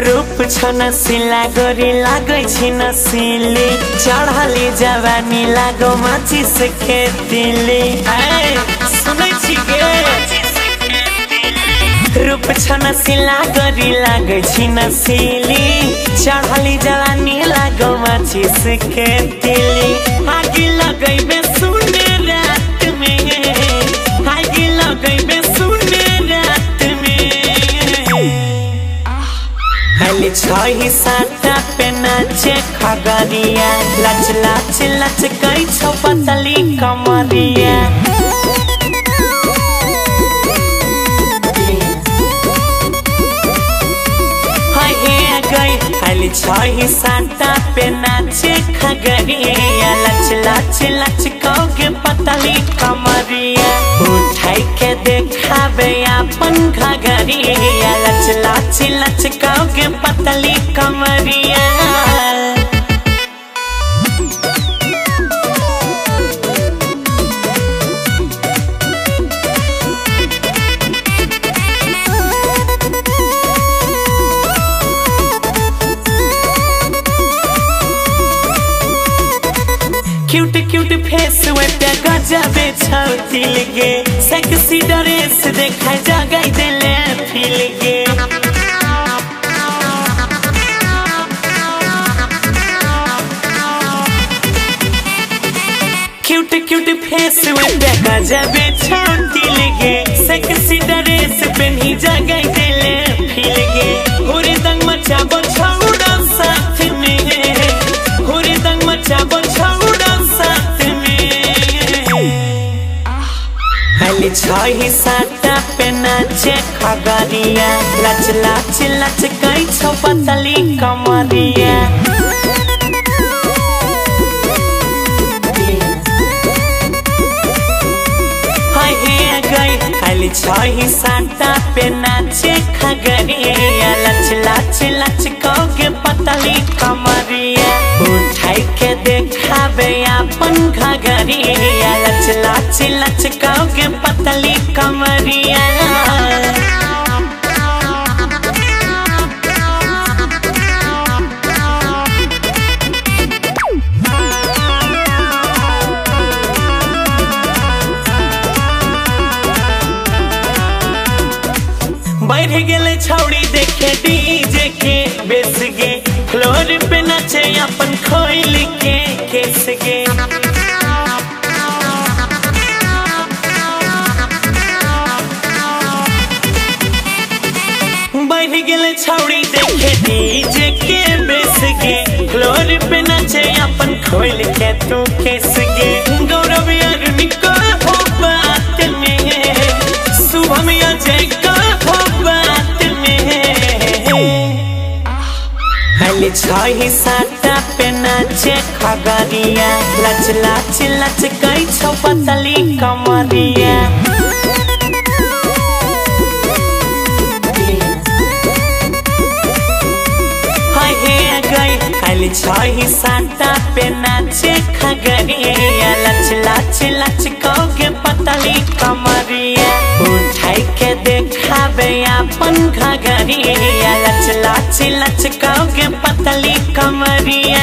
रूप छ नसिला गोरी लागै छी नसिली चढ़ली जवानी लागो माचिस खेतीली सुनै छी गे रूप छ नसिला गोरी लागै छी नसिली चढ़ली जवानी लागो माचिस खेतीली आगी लगैबे सुने रात में आगी लगैबे सुने रात में खाली छही साता पे नाचे खगरिया लच लच लच कई छो पतली कमरिया खाली छही साता पे नाचे खगरिया लच लच लच कौगे पतली कमरिया उठाई के देखाबे अपन घगरिया लच लच लच कौगे पतली कमरिया क्यूट क्यूट फेस वे पे गजबे छौतिल गे सेक्सी ड्रेस देखाय जगाई देले फील गे क्यूट क्यूट फेस वे पे गजबे छौतिल गे सेक्सी ड्रेस पहनी जगाई देले फील गे होरे दंग मचाबो छौड़ा साथ में होरे दंग मचाबो छौड़ा खाली छही साता पे नाचे खगरिया लच लच लच कई छो पतली कमरिया खाली छही साता पे नाचे खगरिया लच लच लच कौगे पतली कमरिया उठाई के देखाबे अपन घगरिया लच लच लच कौगे पतली कमरिया बढ़ गेले छौड़ी देखे डीजे के बेस गे फ्लोर पे नाचे अपन खोल के केस गे बढ़ गेले छौड़ी देखे डीजे के बेस गे फ्लोर पे नाचे अपन खोल के तू केस गे गौरव अरुण को हो बात में शुभम अजय का खाली छही साता पे नाचे खगरिया लच लच लच कई छो पतली कमरिया खाली छही साता पे नाचे खगरिया लच लच लच कौगे पतली कमरिया उठाई के देखाबे अपन घगरिया लच लच लच कौगे पतली कमरिया।